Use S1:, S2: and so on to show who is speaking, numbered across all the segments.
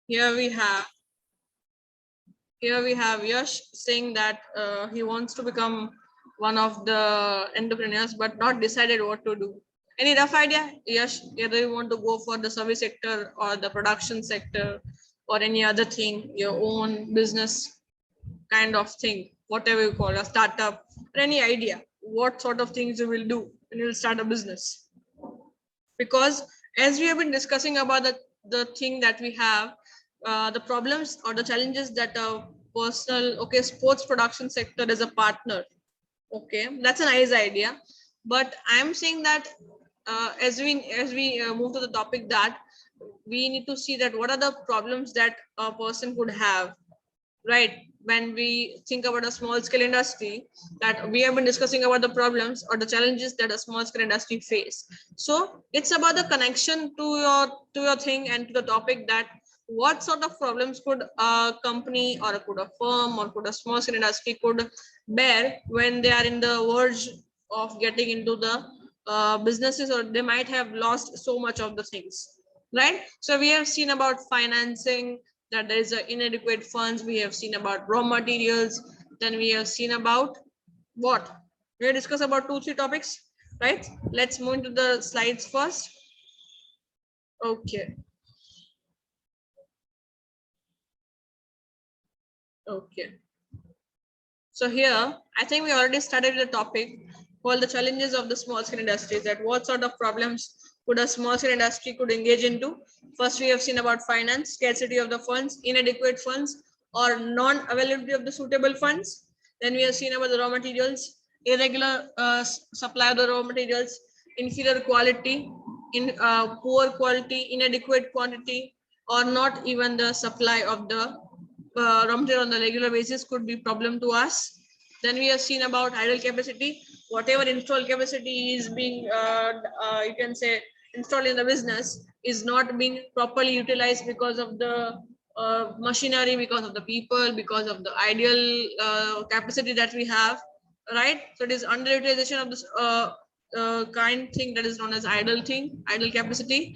S1: here we have Yash saying that he wants to become one of the entrepreneurs but not decided what to do. Any rough idea, Yash, whether you want to go for the service sector or the production sector or any other thing, your own business kind of thing, whatever you call a startup, or any idea what sort of things you will do when you will start a business? Because as we have been discussing about the thing that we have, the problems or the challenges that a personal, okay, sports production sector is a partner, okay, that's a nice idea. But I'm saying that as we move to the topic, that we need to see that what are the problems that a person could have, right? When we think about a small scale industry, that we have been discussing about the problems or the challenges that a small scale industry face. So it's about the connection to your thing and to the topic, that what sort of problems could a company or could a firm or could a small scale industry could bear when they are in the verge of getting into the businesses, or they might have lost so much of the things, right? So we have seen about financing, that there is inadequate funds. We have seen about raw materials. Then we have seen about what? We have discussed about 2-3 topics, right? Let's move into the slides first. Okay. Okay. So here, I think we already started the topic called the challenges of the small scale industries, that what sort of problems could a small scale industry could engage into. First, we have seen about finance, scarcity of the funds, inadequate funds, or non-availability of the suitable funds. Then we have seen about the raw materials, irregular supply of the raw materials, inferior quality, poor quality, inadequate quantity, or not even the supply of the raw material on the regular basis could be problem to us. Then we have seen about idle capacity, whatever installed capacity is being, you can say, installed in the business is not being properly utilized because of the machinery, because of the people, because of the ideal capacity that we have, right? So it is underutilization of this kind thing that is known as idle capacity.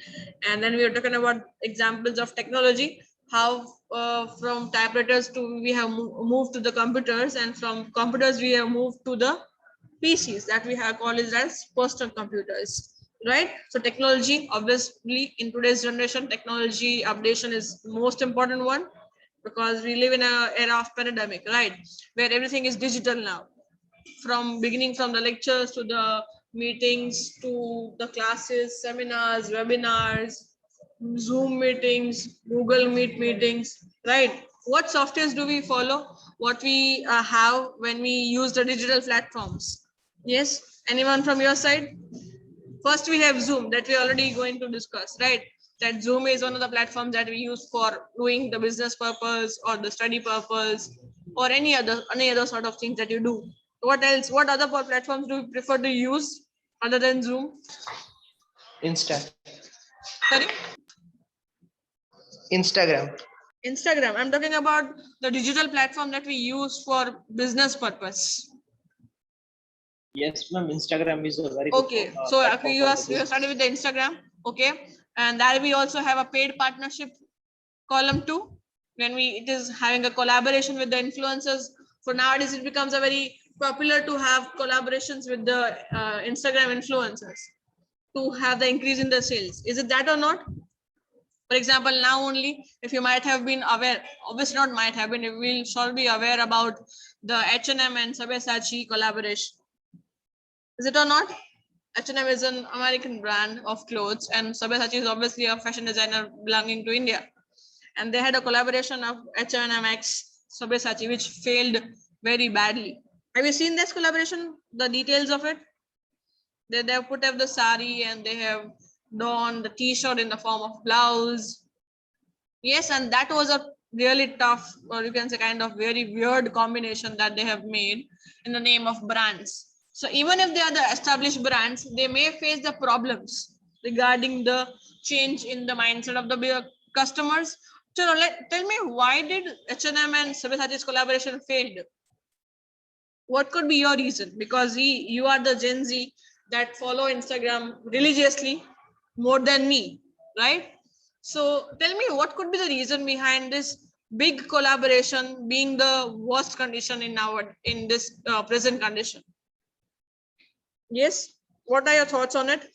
S1: And then we are talking about examples of technology, how from typewriters to we have moved to the computers, and from computers we have moved to the PCs that we have called as personal computers, right? So technology, obviously, in today's generation, technology updation is the most important one, because we live in an era of pandemic, right? Where everything is digital now, from beginning from the lectures to the meetings to the classes, seminars, webinars, Zoom meetings, Google Meet meetings, right? What softwares do we follow? What we have when we use the digital platforms? Yes, anyone from your side? First, we have Zoom that we're already going to discuss, right? That Zoom is one of the platforms that we use for doing the business purpose or the study purpose or any other sort of things that you do. What else? What other platforms do you prefer to use other than Zoom?
S2: Insta.
S1: Sorry?
S2: Instagram.
S1: Instagram. I'm talking about the digital platform that we use for business purpose.
S2: Yes, ma'am. Instagram is a very
S1: okay.
S2: good
S1: So
S2: platform
S1: you
S2: for
S1: are
S2: the
S1: you
S2: business.
S1: started with the Instagram, okay, and there we also have a paid partnership column 2, when it is having a collaboration with the influencers. For nowadays, it becomes a very popular to have collaborations with the Instagram influencers to have the increase in the sales. Is it that or not? For example, now only, if you might have been aware, obviously not might have been, you will shall be aware about the H&M and Sabyasachi collaboration. Is it or not? H&M is an American brand of clothes, and Sabyasachi is obviously a fashion designer belonging to India. And they had a collaboration of H&M x Sabyasachi, which failed very badly. Have you seen this collaboration? The details of it? They have put up the sari and they have donned the t-shirt in the form of blouse. Yes, and that was a really tough, or you can say kind of very weird combination that they have made in the name of brands. So even if they are the established brands, they may face the problems regarding the change in the mindset of the customers. So tell me, why did H&M and Sabyasachi's collaboration failed? What could be your reason? Because you are the Gen Z that follow Instagram religiously more than me, right? So tell me, what could be the reason behind this big collaboration being the worst condition in this present condition? Yes, what are your thoughts on it?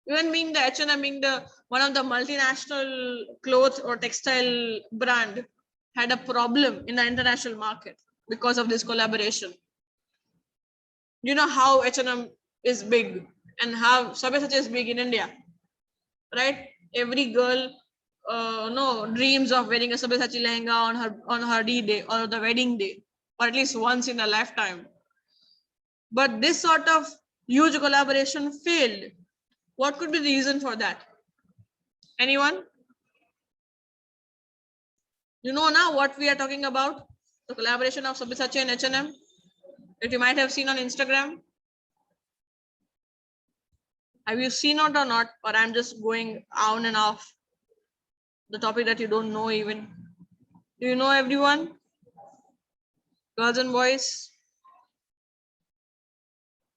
S1: Even being the H&M being the one of the multinational clothes or textile brand had a problem in the international market because of this collaboration. You know how H&M is big and how Sabyasachi is big in India, right? Every girl no dreams of wearing a Sabyasachi lehenga on her D-day or the wedding day, or at least once in a lifetime. But this sort of huge collaboration failed. What could be the reason for that? Anyone? You know now what we are talking about? The collaboration of Sabyasachi and H&M that you might have seen on Instagram. Have you seen it or not? Or I'm just going on and off the topic that you don't know even. Do you know everyone? Girls and boys?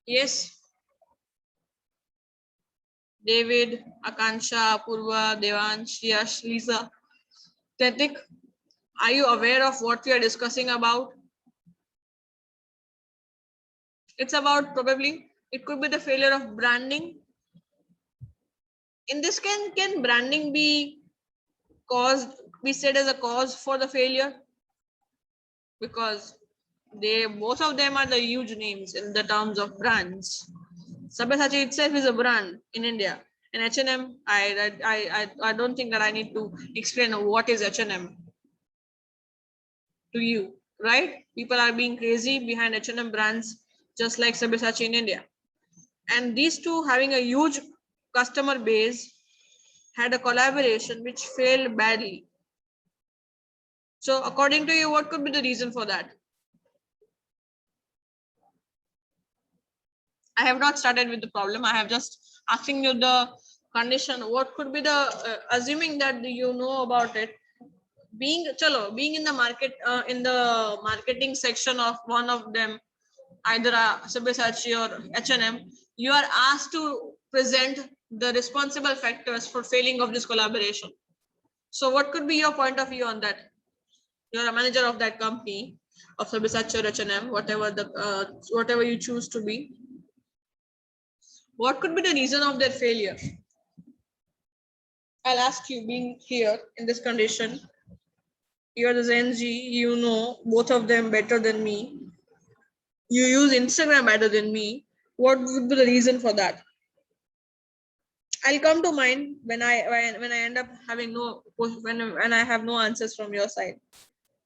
S1: Yes. David, Akansha, Purva, Devansh, Yash, Lisa. Tetik, are you aware of what we are discussing about? It's about probably, it could be the failure of branding. In this, can branding be said as a cause for the failure? Because they both of them are the huge names in the terms of brands. Sabyasachi itself is a brand in India, and H&M. I don't think that I need to explain what is H&M to you, right? People are being crazy behind H&M brands, just like Sabyasachi in India, and these two having a huge customer base had a collaboration which failed badly. So, according to you, what could be the reason for that? I have not started with the problem. I have just asking you the condition. What could be the assuming that you know about it? Being in the market in the marketing section of one of them, either Sabyasachi or H&M, you are asked to present the responsible factors for failing of this collaboration. So, what could be your point of view on that? You're a manager of that company, of Sabyasachi or H&M, whatever you choose to be. What could be the reason of their failure? I'll ask you, being here in this condition, you're the Gen Z, you know both of them better than me. You use Instagram better than me. What would be the reason for that? I'll come to mind when I end up having when I have no answers from your side.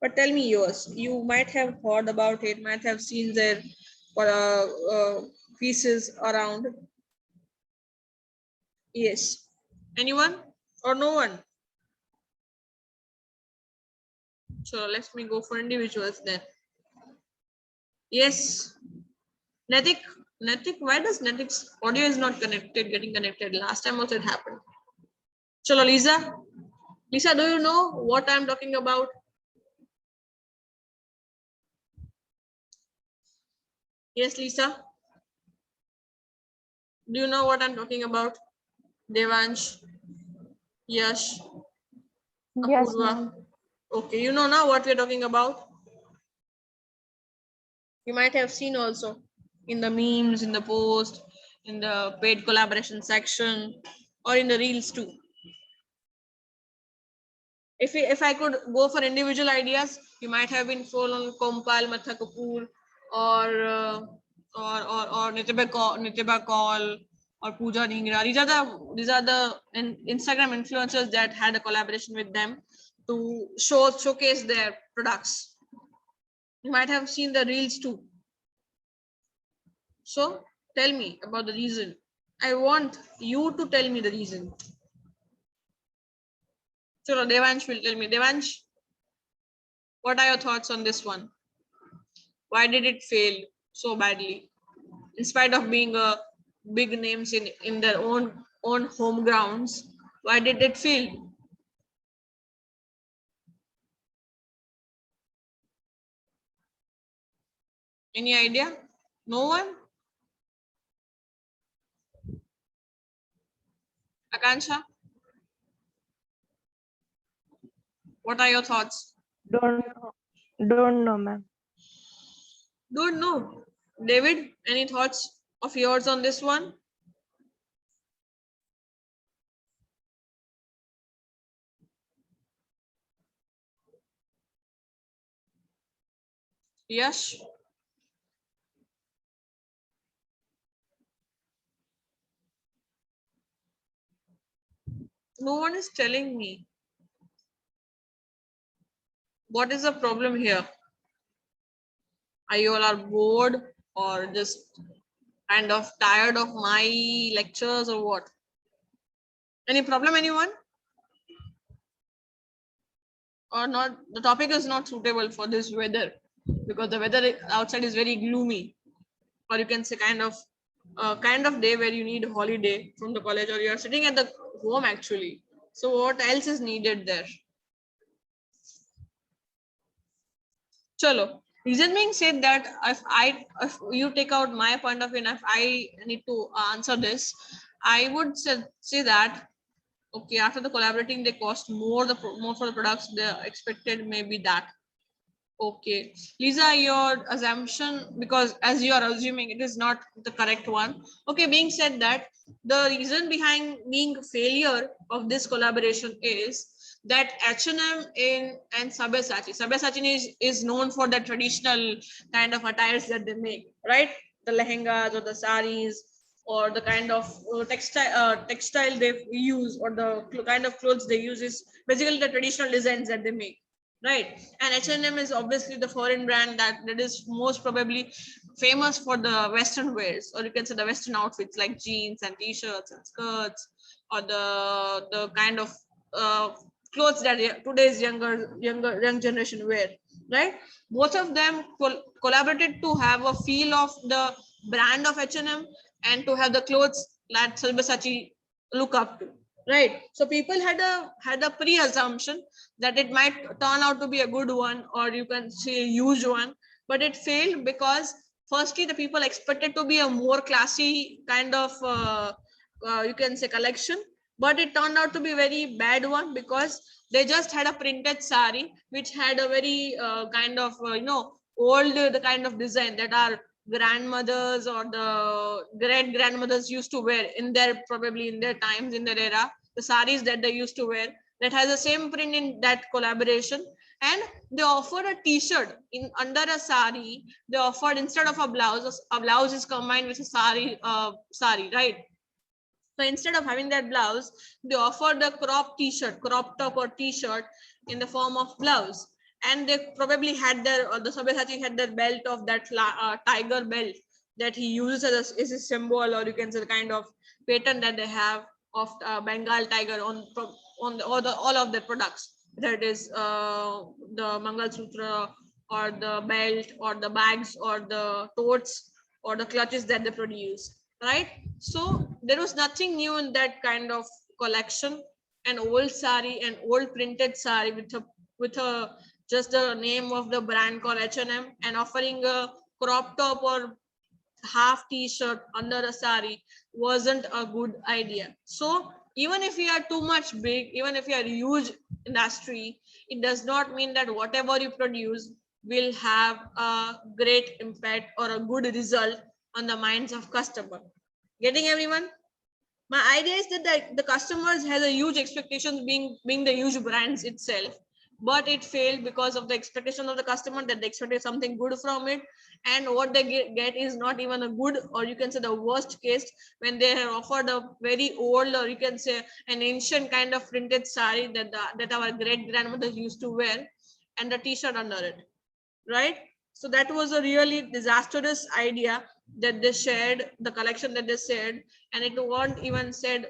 S1: But tell me yours. You might have heard about it, might have seen their pieces around. Yes. Anyone or no one? So let me go for individuals then. Yes. Netik, why does Netik's audio is not getting connected? Last time also it happened. Chalo, Lisa. Lisa, do you know what I'm talking about? Yes, Lisa. Do you know what I'm talking about? Devansh, Yash,
S3: Yes,
S1: Apurva.
S3: ma'am.
S1: Okay, you know now what we're talking about. You might have seen also in the memes, in the post, in the paid collaboration section, or in the reels too. If I could go for individual ideas, you might have been following Kompal Matha Kapoor or Nitya Kaul or Pooja Dhingra. These are the Instagram influencers that had a collaboration with them to showcase their products. You might have seen the reels too. So tell me about the reason. I want you to tell me the reason. So Devansh will tell me. Devansh, what are your thoughts on this one? Why did it fail so badly? In spite of being a big names in their own home grounds, why did it fail? Any idea? No one? Akansha? What are your thoughts?
S3: Don't know, ma'am.
S1: Don't know. David, any thoughts of yours on this one? Yes. No one is telling me. What is the problem here? Are you all are bored or just kind of tired of my lectures or what? Any problem, anyone? Or not? The topic is not suitable for this weather because the weather outside is very gloomy, or you can say kind of day where you need holiday from the college, or you are sitting at the home actually. So what else is needed there? Chalo. Reason being said that if you take out my point of view, and if I need to answer this, I would say that okay, after the collaborating, they cost more more for the products. The expected maybe that. Okay, Lisa, your assumption, because as you are assuming, it is not the correct one. Okay, being said that, the reason behind being failure of this collaboration is that H&M and Sabyasachi is known for the traditional kind of attires that they make, right? The lehengas or the saris or the kind of textile they use, or the kind of clothes they use is basically the traditional designs that they make, right? And H&M is obviously the foreign brand that is most probably famous for the western wears, or you can say the western outfits like jeans and t-shirts and skirts, or the kind of uh, clothes that today's young generation wear, right? Both of them collaborated to have a feel of the brand of H&M and to have the clothes that Sabyasachi look up to, right? So people had a pre-assumption that it might turn out to be a good one, or you can say a huge one, but it failed because firstly the people expected to be a more classy kind of you can say collection, but it turned out to be a very bad one because they just had a printed sari which had a very kind of old the kind of design that our grandmothers or the great grandmothers used to wear in their probably in their times, in their era, the saris that they used to wear, that has the same print in that collaboration. And they offered a t-shirt in under a sari. They offered, instead of a blouse is combined with a sari, right? So instead of having that blouse, they offered a crop top or t-shirt in the form of blouse. And they probably had the Sabyasachi had their belt of that tiger belt that he uses as a symbol, or you can say the kind of pattern that they have of Bengal tiger on all of their products. That is the Mangal Sutra, or the belt, or the bags, or the totes, or the clutches that they produce, right? So there was nothing new in that kind of collection. An old sari, an old printed sari with a just the name of the brand called H&M, and offering a crop top or half t-shirt under a sari wasn't a good idea. So even if you are too much big, even if you are a huge industry, it does not mean that whatever you produce will have a great impact or a good result on the minds of customer. Getting everyone? My idea is that the customers has a huge expectations being the huge brands itself, but it failed because of the expectation of the customer, that they expected something good from it, and what they get is not even a good, or you can say the worst case, when they have offered a very old, or you can say an ancient kind of printed sari that our great grandmothers used to wear, and a t-shirt under it, right? So that was a really disastrous idea that they shared, the collection that they shared, and it won't even said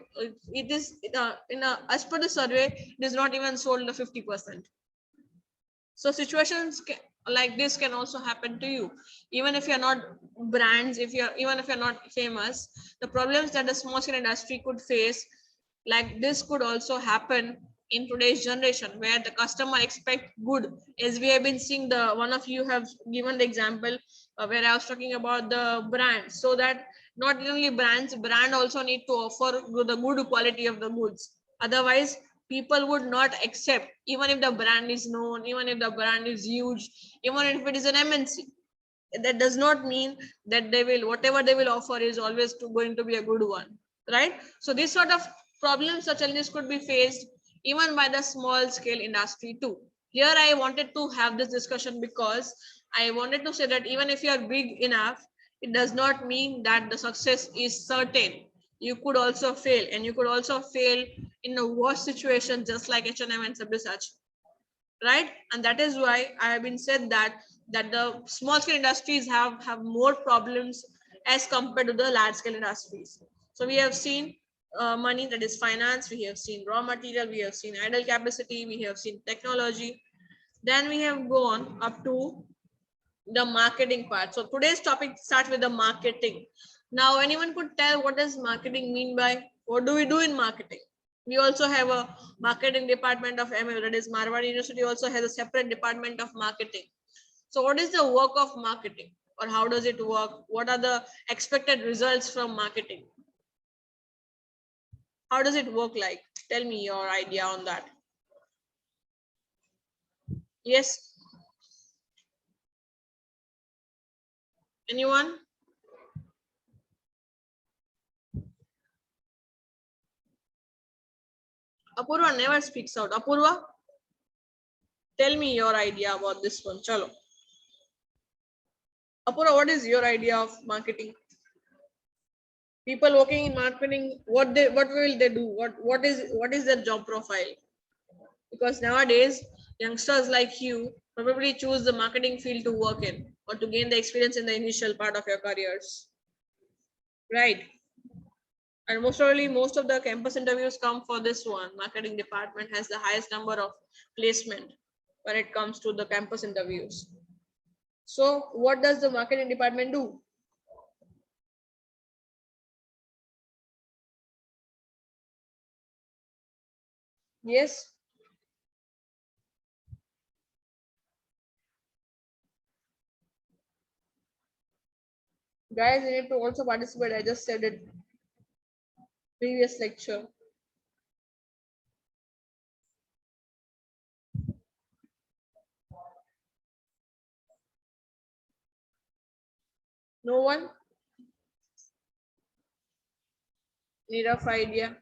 S1: it is as per the survey, it is not even sold the 50%. So situations like this can also happen to you, even if you're not brands, even if you're not famous. The problems that the small scale industry could face, like this, could also happen in today's generation, where the customer expect good, as we have been seeing. The one of you have given the example where I was talking about the brand, so that not only brand also need to offer the good quality of the goods. Otherwise people would not accept, even if the brand is known, even if the brand is huge, even if it is an MNC. That does not mean that they will, whatever they will offer is always going to be a good one, right? So this sort of problems or challenges could be faced even by the small scale industry too. Here I wanted to have this discussion because I wanted to say that even if you are big enough, it does not mean that the success is certain. You could also fail, and you could also fail in a worse situation, just like H&M and Sabyasachi, right? And that is why I have been said that the small scale industries have more problems as compared to the large scale industries. So we have seen money, that is finance, we have seen raw material, we have seen idle capacity, we have seen technology, then we have gone up to the marketing part. So today's topic starts with the marketing. Now, anyone could tell what does marketing mean by, what do we do in marketing? We also have a marketing department of MA, that is Marwari University also has a separate department of marketing. So what is the work of marketing, or how does it work? What are the expected results from marketing? How does it work like? Tell me your idea on that. Yes. Anyone? Apurva never speaks out. Apurva, tell me your idea about this one. Chalo. Apurva, what is your idea of marketing? People working in marketing, what will they do? What is their job profile? Because nowadays, youngsters like you probably choose the marketing field to work in or to gain the experience in the initial part of your careers, right? And most probably, most of the campus interviews come for this one. Marketing department has the highest number of placement when it comes to the campus interviews. So what does the marketing department do? Yes. Guys, you need to also participate. I just said it previous lecture. No one? Need rough idea?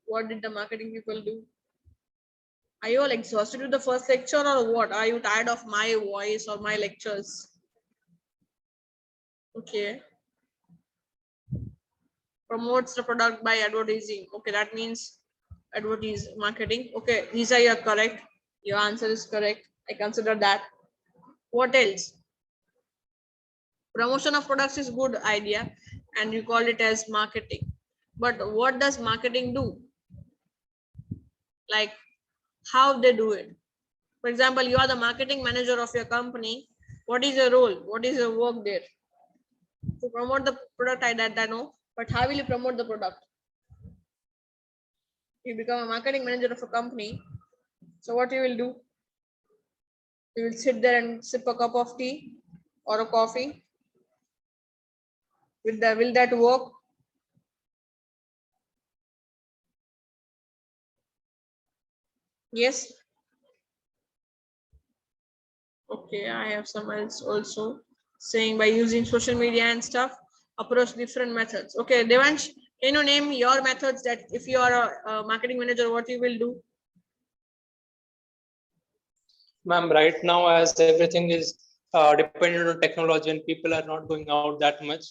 S1: What did the marketing people do? Are you all exhausted with the first lecture or what? Are you tired of my voice or my lectures? Okay. Promotes the product by advertising. Okay, that means advertise marketing. Okay, Lisa, you are correct. Your answer is correct. I consider that. What else? Promotion of products is good idea, and you call it as marketing. But what does marketing do? Like how they do it? For example, you are the marketing manager of your company. What is your role? What is your work there? To promote the product, I know. But how will you promote the product? You become a marketing manager of a company. So what you will do? You will sit there and sip a cup of tea or a coffee. Will that work? Yes. Okay, I have some else also saying by using social media and stuff, approach different methods. Okay, Devansh, can you name your methods that if you are a marketing manager, what you will do?
S4: Ma'am, right now, as everything is dependent on technology and people are not going out that much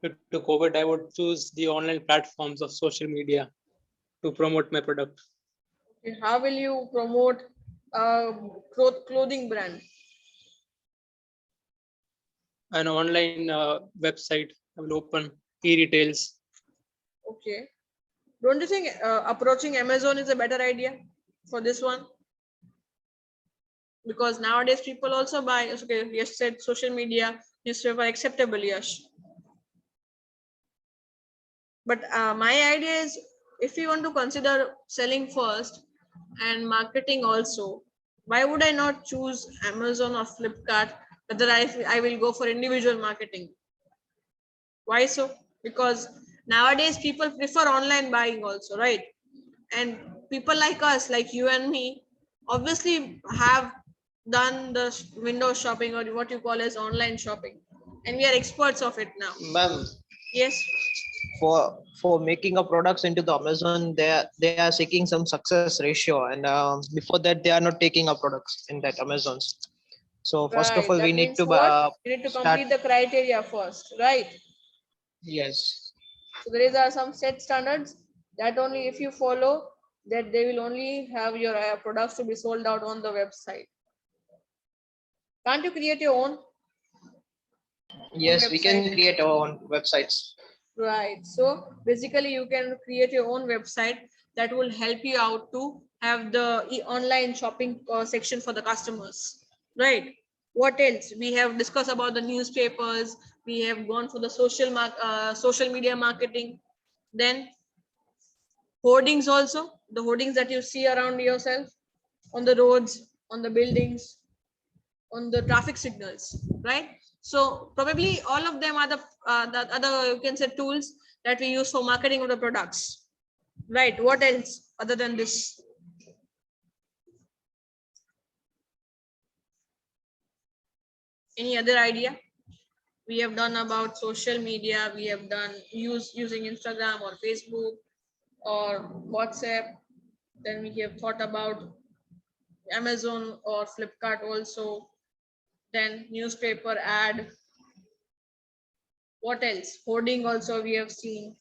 S4: due to COVID, I would choose the online platforms of social media to promote my product.
S1: Okay, how will you promote a clothing brand?
S4: An online website I will open e-retails.
S1: Okay. Don't you think approaching Amazon is a better idea for this one? Because nowadays people also buy. Okay, Yash said social media, newspaper, acceptable, Yash. But my idea is, if you want to consider selling first and marketing also, why would I not choose Amazon or Flipkart? Whether I will go for individual marketing. Why so? Because nowadays people prefer online buying also, right? And people like us, like you and me, obviously have done the window shopping or what you call as online shopping, and we are experts of it now.
S2: Ma'am,
S1: Yes.
S2: for making a products into the Amazon, they are seeking some success ratio, and before that they are not taking our products in that Amazons. So first of
S1: Right.
S2: all, we
S1: That
S2: need
S1: means
S2: to
S1: what? You need to
S2: start.
S1: complete the criteria first, right?
S2: Yes.
S1: So there are some set standards that only if you follow, that they will only have your products to be sold out on the website. Can't you create your own
S2: Yes, we can
S1: website?
S2: create our own websites.
S1: Right. So basically, you can create your own website that will help you out to have the online shopping section for the customers. Right. What else? We have discussed about the newspapers. We have gone for the social media marketing. Then hoardings also, the hoardings that you see around yourself on the roads, on the buildings, on the traffic signals, right? So probably all of them are the other, you can say, tools that we use for marketing of the products, right? What else other than this? Any other idea? We have done about social media. We have done using Instagram or Facebook or WhatsApp. Then we have thought about Amazon or Flipkart also. Then newspaper ad. What else? Hoarding also we have seen.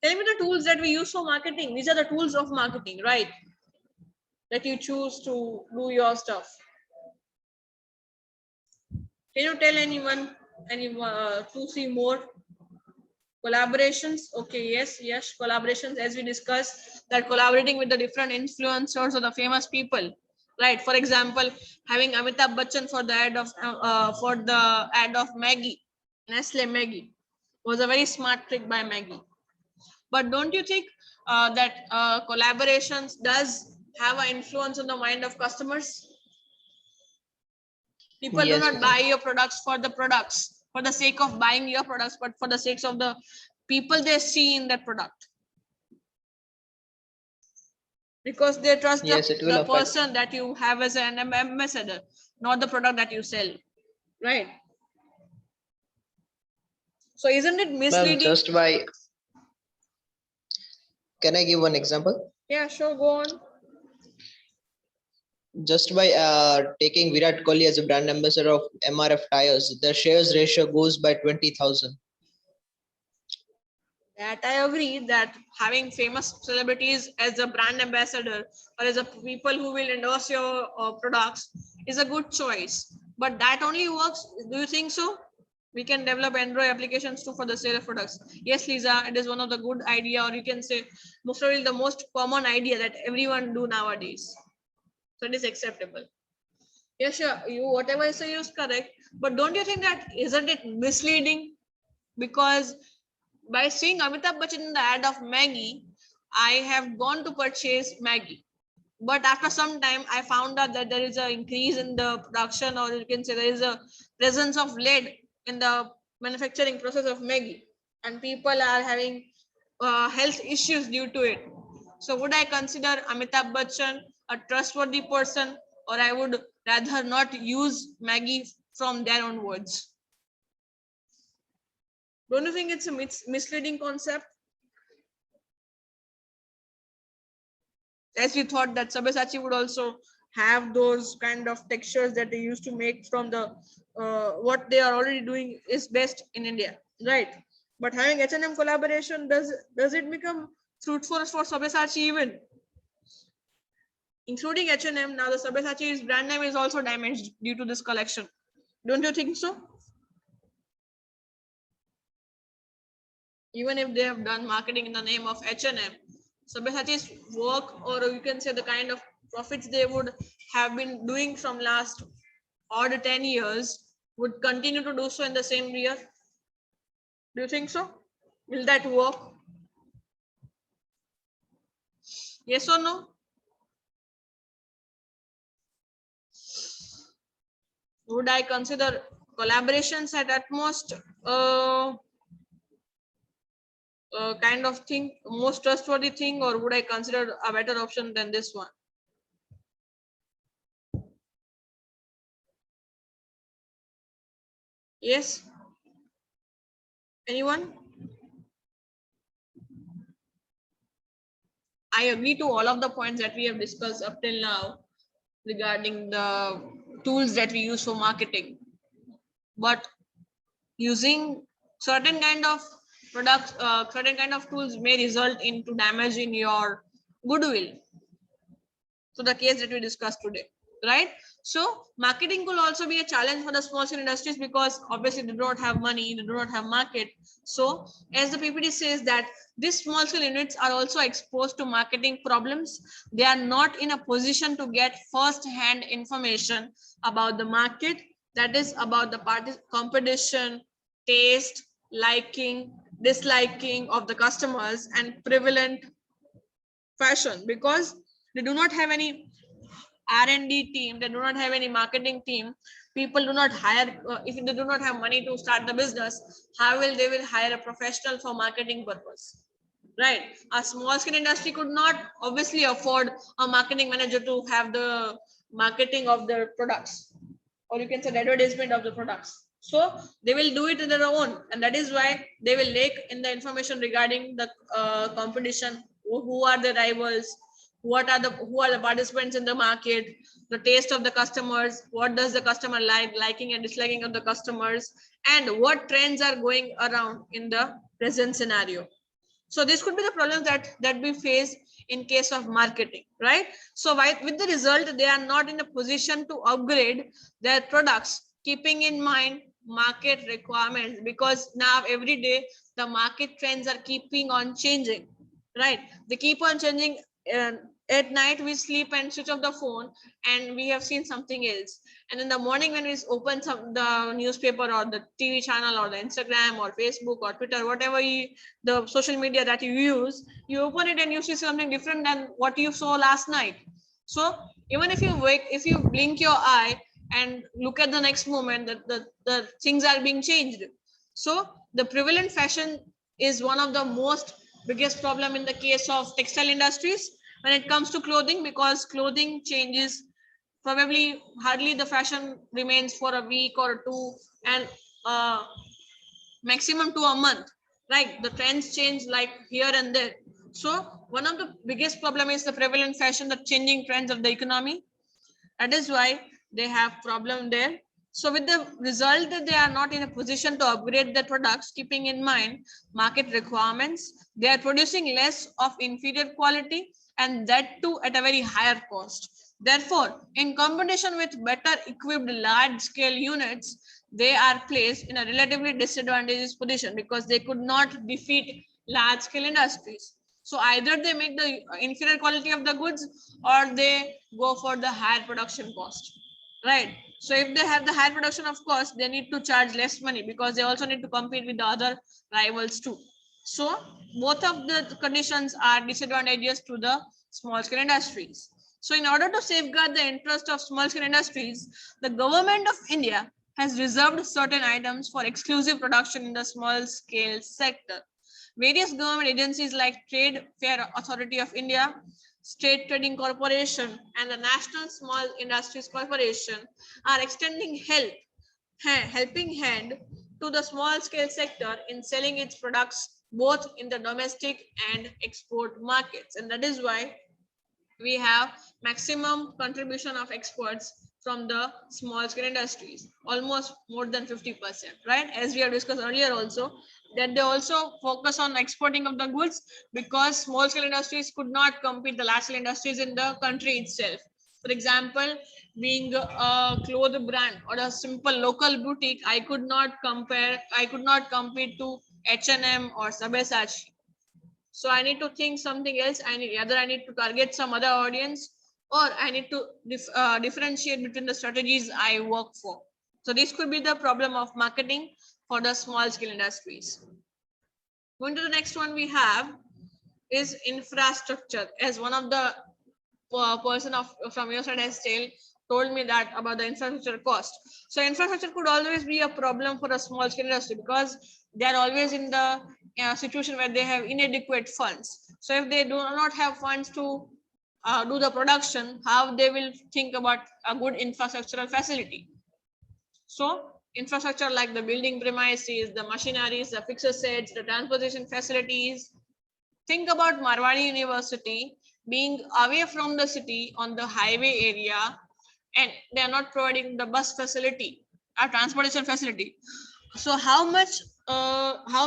S1: Tell me the tools that we use for marketing. These are the tools of marketing, right? That you choose to do your stuff. Can you tell anyone to see more collaborations? Okay, yes, collaborations, as we discussed, that collaborating with the different influencers or the famous people, right? For example, having Amitabh Bachchan for the ad of Maggie, Nestle Maggie, was a very smart trick by Maggie. But don't you think that collaborations does have an influence on the mind of customers? People do
S2: Yes,
S1: not
S2: ma'am.
S1: buy your products for the products, for the sake of buying your products, but for the sake of the people they see in that product. Because they trust
S2: Yes, it will
S1: the
S2: affect.
S1: person that you have as an ambassador, not the product that you sell. Right. So isn't it
S2: Ma'am,
S1: misleading?
S2: can I give one example?
S1: Yeah, sure, go on.
S2: Just by taking Virat Kohli as a brand ambassador of MRF tires, the shares ratio goes by 20,000.
S1: That I agree that having famous celebrities as a brand ambassador or as a people who will endorse your products is a good choice. But that only works. Do you think so? We can develop Android applications too for the sale of products. Yes, Lisa, it is one of the good idea, or you can say most probably the most common idea that everyone do nowadays. So it is acceptable. Yeah, sure. You whatever you say is correct. But don't you think that isn't it misleading? Because by seeing Amitabh Bachchan in the ad of Maggie, I have gone to purchase Maggie. But after some time, I found out that there is an increase in the production, or you can say there is a presence of lead in the manufacturing process of Maggie, and people are having health issues due to it. So, would I consider Amitabh Bachchan a trustworthy person, or I would rather not use Maggie from there onwards? Don't you think it's a misleading concept? As we thought that Sabyasachi would also have those kind of textures that they used to make from the what they are already doing is best in India, right? But having H&M collaboration, does it become fruitful for Sabyasachi even? Including H&M, now the Sabyasachi's brand name is also damaged due to this collection. Don't you think so? Even if they have done marketing in the name of H&M, Sabyasachi's work, or you can say the kind of profits they would have been doing from last odd 10 years, would continue to do so in the same year. Do you think so? Will that work? Yes or no? Would I consider collaborations at most kind of thing, most trustworthy thing, or would I consider a better option than this one? Yes. Anyone? I agree to all of the points that we have discussed up till now regarding the tools that we use for marketing. But using certain kind of products, certain kind of tools may result into damage in your goodwill. So the case that we discussed today, right? So marketing could also be a challenge for the small scale industries because obviously they do not have money, they do not have market. So as the PPT says that these small scale units are also exposed to marketing problems. They are not in a position to get first hand information about the market, that is about the competition, taste, liking, disliking of the customers and prevalent fashion, because they do not have any R&D team, they do not have any marketing team. People do not hire, if they do not have money to start the business, how will they will hire a professional for marketing purpose? Right? A small scale industry could not obviously afford a marketing manager to have the marketing of their products, or you can say the advertisement of the products. So they will do it in their own, and that is why they will lack in the information regarding the competition, who are the rivals, who are the participants in the market, the taste of the customers, what does the customer like, liking and disliking of the customers, and what trends are going around in the present scenario. So this could be the problem that we face in case of marketing, right? So with the result, they are not in a position to upgrade their products, keeping in mind market requirements, because now every day the market trends are keeping on changing, right? They keep on changing. At night we sleep and switch off the phone and we have seen something else, and in the morning when we open the newspaper or the TV channel or the Instagram or Facebook or Twitter, whatever the social media that you use, you open it and you see something different than what you saw last night. So even if you blink your eye and look at the next moment, the things are being changed. So the prevalent fashion is one of the most biggest problem in the case of textile industries when it comes to clothing, because clothing changes, probably hardly the fashion remains for a week or two, and maximum to a month, right? The trends change like here and there. So one of the biggest problem is the prevalent fashion, the changing trends of the economy. That is why they have problem there. So with the result that they are not in a position to upgrade their products, keeping in mind market requirements, they are producing less of inferior quality, and that too at a very higher cost. Therefore, in combination with better equipped large scale units, they are placed in a relatively disadvantageous position because they could not defeat large scale industries. So either they make the inferior quality of the goods or they go for the higher production cost, right? So if they have the higher production of cost, they need to charge less money because they also need to compete with the other rivals too. So both of the conditions are disadvantageous to the small scale industries. So in order to safeguard the interest of small scale industries, the government of India has reserved certain items for exclusive production in the small scale sector. Various government agencies like Trade Fair Authority of India, State Trading Corporation, and the National Small Industries Corporation are extending helping hand to the small scale sector in selling its products both in the domestic and export markets. And that is why we have maximum contribution of exports from the small scale industries, almost more than 50%, right? As we have discussed earlier also, that they also focus on exporting of the goods because small scale industries could not compete the large scale industries in the country itself. For example, being a cloth brand or a simple local boutique, I could not compete to H&M or Sabyasachi. So I need to think something else. Either I need to target some other audience, or I need to differentiate between the strategies I work for. So this could be the problem of marketing for the small scale industries. Going to the next one we have is infrastructure. As one of the person from your side has told me that about the infrastructure cost. So infrastructure could always be a problem for a small scale industry because they are always in the a situation where they have inadequate funds. So if they do not have funds to do the production, how they will think about a good infrastructural facility? So infrastructure like the building premises, the machineries, the fixed assets, the transportation facilities. Think about Marwari University being away from the city on the highway area, and they are not providing the bus facility, a transportation facility. So how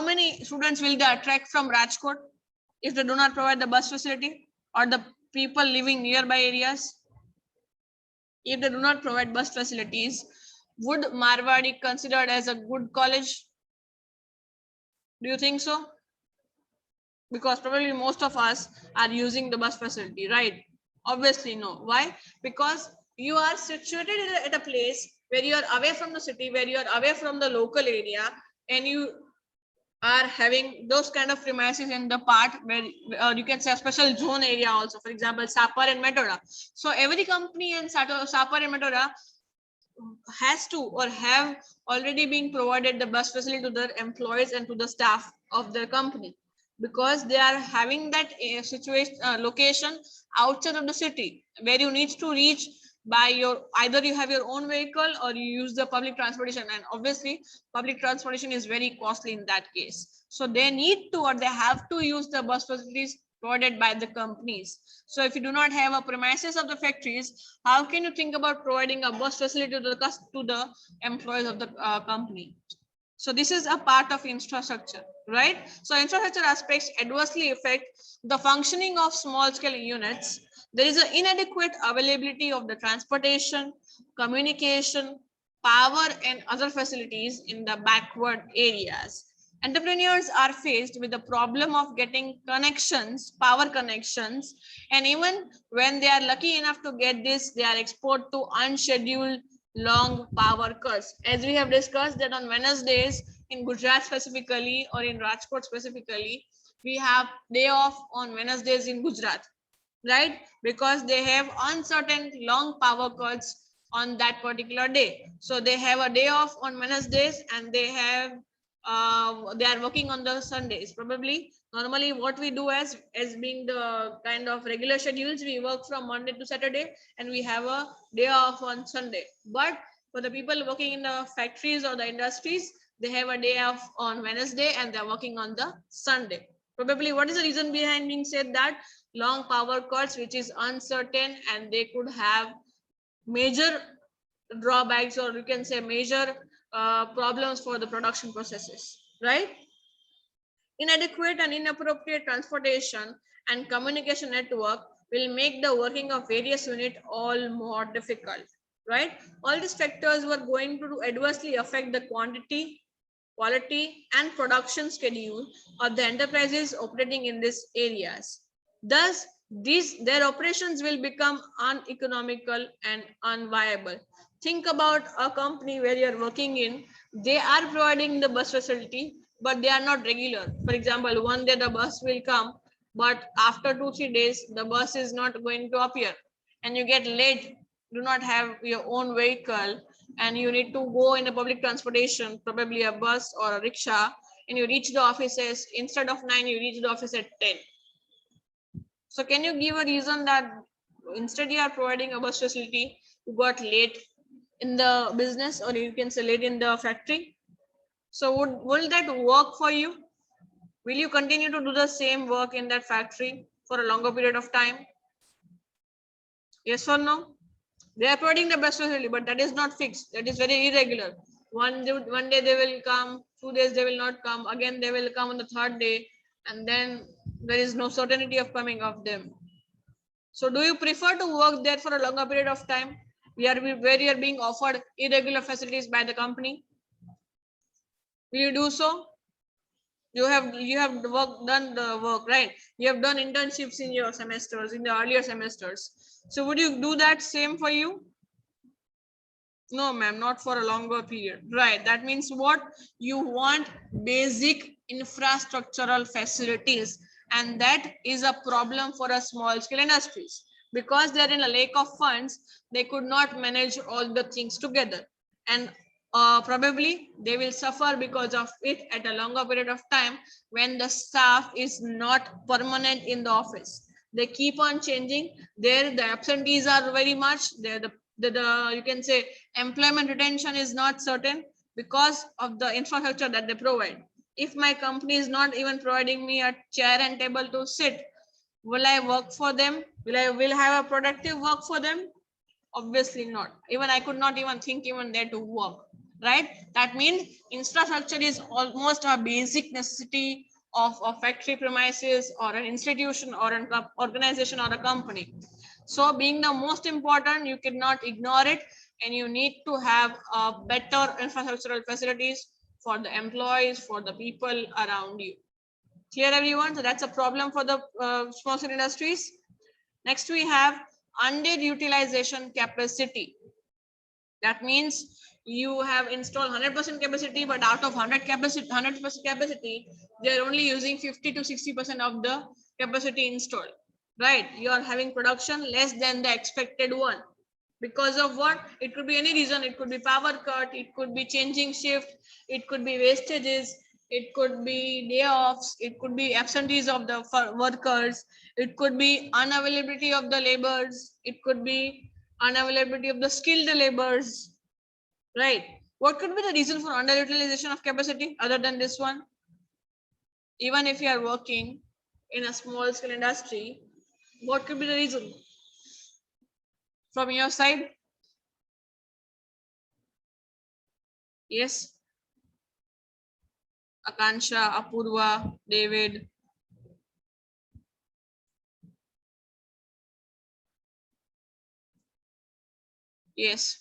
S1: many students will they attract from Rajkot if they do not provide the bus facility, or the people living nearby areas? If they do not provide bus facilities, would Marwari considered as a good college? Do you think so? Because probably most of us are using the bus facility, right? Obviously no. Why? Because you are situated at a place where you are away from the city, where you are away from the local area, and you are having those kind of premises in the part where you can say a special zone area also, for example Sapar and Metoda. So every company in Sapar and Metoda has to or have already been provided the bus facility to their employees and to the staff of their company, because they are having that situation location outside of the city where you need to reach by your, either you have your own vehicle or you use the public transportation, and obviously public transportation is very costly in that case. So they need to or they have to use the bus facilities provided by the companies. So if you do not have a premises of the factories, how can you think about providing a bus facility to the employees of the company? So this is a part of infrastructure, right? So infrastructure aspects adversely affect the functioning of small scale units. There is an inadequate availability of the transportation, communication, power and other facilities in the backward areas. Entrepreneurs are faced with the problem of getting connections, power connections, and even when they are lucky enough to get this, they are exposed to unscheduled long power cuts. As we have discussed that on Wednesdays in Gujarat specifically or in Rajkot specifically, we have day off on Wednesdays in Gujarat, right? Because they have uncertain long power cuts on that particular day. So they have a day off on Wednesdays and they have they are working on the Sundays. Probably normally what we do as being the kind of regular schedules, we work from Monday to Saturday and we have a day off on Sunday. But for the people working in the factories or the industries, they have a day off on Wednesday and they're working on the Sunday. Probably what is the reason behind being said that? Long power cuts, which is uncertain, and they could have major drawbacks, or you can say major problems for the production processes, right? Inadequate and inappropriate transportation and communication network will make the working of various units all more difficult, right? All these factors were going to adversely affect the quantity, quality and production schedule of the enterprises operating in these areas. Thus, their operations will become uneconomical and unviable. Think about a company where you're working in, they are providing the bus facility, but they are not regular. For example, one day the bus will come, but after 2-3 days, the bus is not going to appear and you get late, do not have your own vehicle, and you need to go in a public transportation, probably a bus or a rickshaw, and you reach the offices, instead of 9, you reach the office at 10. So can you give a reason that instead you are providing a bus facility, you got late in the business, or you can say late in the factory? So will that work for you? Will you continue to do the same work in that factory for a longer period of time? Yes or no? They are providing the best facility, but that is not fixed. That is very irregular. One day they will come, 2 days they will not come, again they will come on the 3rd day, and then there is no certainty of coming of them. So do you prefer to work there for a longer period of time where you are being offered irregular facilities by the company? Will you do so? You have done the work, right? You have done internships in your semesters, in the earlier semesters. So would you do that same for you? No, ma'am, not for a longer period. Right. That means what? You want basic infrastructural facilities, and that is a problem for a small scale industries, because they're in a lack of funds. They could not manage all the things together, and probably they will suffer because of it at a longer period of time when the staff is not permanent in the office. They keep on changing. There, the absentees are very much. There, the you can say employment retention is not certain because of the infrastructure that they provide. If my company is not even providing me a chair and table to sit, will I work for them? Will have a productive work for them? Obviously not. Even I could not even think even there to work, right? That means infrastructure is almost a basic necessity of a factory premises or an institution or an organization or a company. So being the most important, you cannot ignore it, and you need to have better infrastructural facilities for the employees, for the people around you. Clear, everyone? So that's a problem for the small scale industries. Next, we have underutilization capacity. That means you have installed 100% capacity, but out of 100% capacity, they're only using 50 to 60% of the capacity installed. Right? You are having production less than the expected one. Because of what? It could be any reason. It could be power cut. It could be changing shift. It could be wastages. It could be day offs. It could be absentees of the workers. It could be unavailability of the laborers. It could be unavailability of the skilled laborers. Right? What could be the reason for underutilization of capacity other than this one? Even if you are working in a small scale industry, what could be the reason? From your side? Yes. Akansha, Apurva, David. Yes.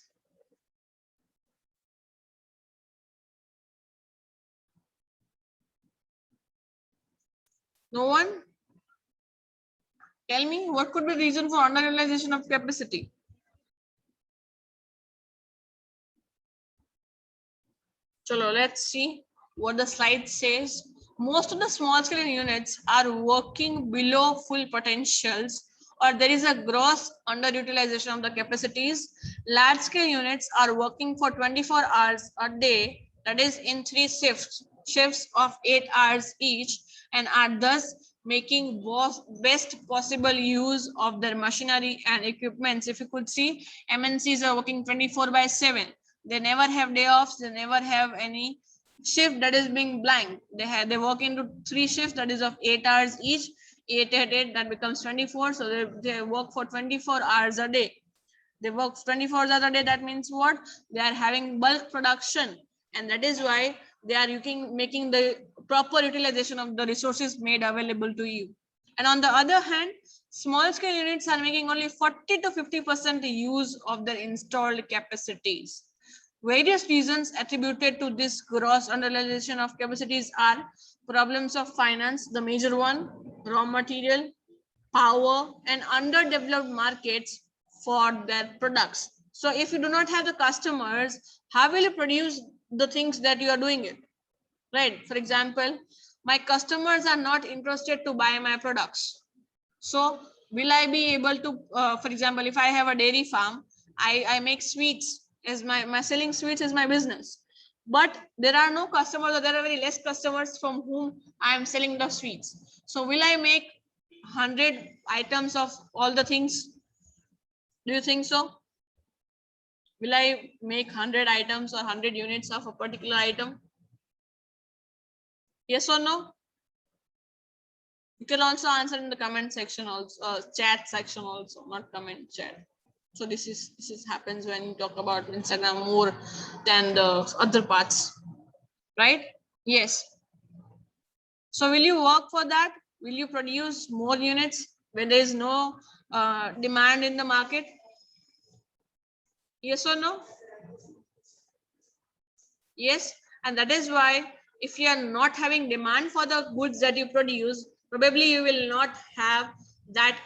S1: No one? Tell me, what could be the reason for underutilization of capacity? Chalo, let's see what the slide says. Most of the small scale units are working below full potentials, or there is a gross underutilization of the capacities. Large scale units are working for 24 hours a day, that is in 3 shifts of 8 hours each, and are thus making best possible use of their machinery and equipments. If you could see, MNCs are working 24/7. They never have day offs. They never have any shift that is being blank. They work into 3 shifts that is of 8 hours each. 8, 8, 8, that becomes 24. So they work for 24 hours a day. They work 24 hours a day. That means what? They are having bulk production, and that is why they are making the proper utilization of the resources made available to you. And on the other hand, small scale units are making only 40 to 50% use of their installed capacities. Various reasons attributed to this gross underutilization of capacities are problems of finance, the major one, raw material, power, and underdeveloped markets for their products. So if you do not have the customers, how will you produce the things that you are doing it? Right? For example, my customers are not interested to buy my products. So will I be able to, for example, if I have a dairy farm, I make sweets as my selling sweets is my business. But there are no customers, or there are very less customers from whom I am selling the sweets. So will I make 100 items of all the things? Do you think so? Will I make 100 items or 100 units of a particular item? Yes or no? You can also answer in the comment section also, chat section also, not comment, chat. So this is happens when you talk about Instagram more than the other parts, right? Yes. So will you work for that? Will you produce more units when there is no demand in the market? Yes or no? Yes. And that is why if you are not having demand for the goods that you produce, probably you will not have that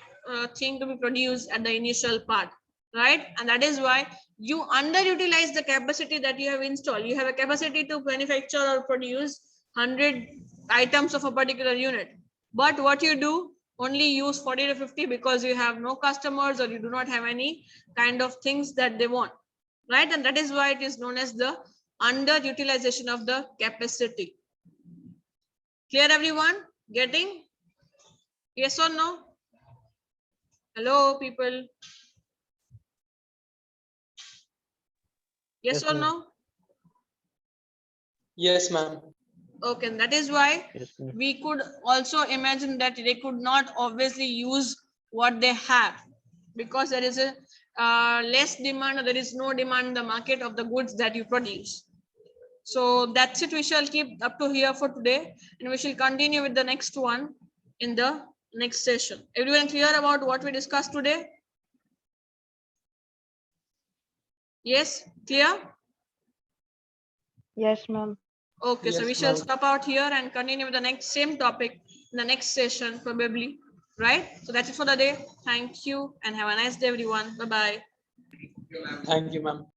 S1: thing to be produced at the initial part, right? And that is why you underutilize the capacity that you have installed. You have a capacity to manufacture or produce 100 items of a particular unit, but what you do, only use 40 to 50 because you have no customers or you do not have any kind of things that they want, right? And that is why it is known as the underutilization of the capacity. Clear everyone? Getting? Yes or no? Hello people. Yes
S2: Yes,
S1: or
S2: ma'am.
S1: no?
S4: Yes, ma'am.
S1: Okay, that is why
S2: Yes, ma'am.
S1: we could also imagine that they could not obviously use what they have, because there is a less demand, or there is no demand in the market of the goods that you produce. So that's it. We shall keep up to here for today, and we shall continue with the next one in the next session. Everyone clear about what we discussed today? Yes, clear?
S3: Yes, ma'am.
S1: Okay, so
S4: Yes,
S1: we shall
S4: ma'am.
S1: stop out here and continue with the next same topic in the next session, probably. Right? So that's it for the day. Thank you and have a nice day, everyone. Bye bye.
S4: Thank you, ma'am.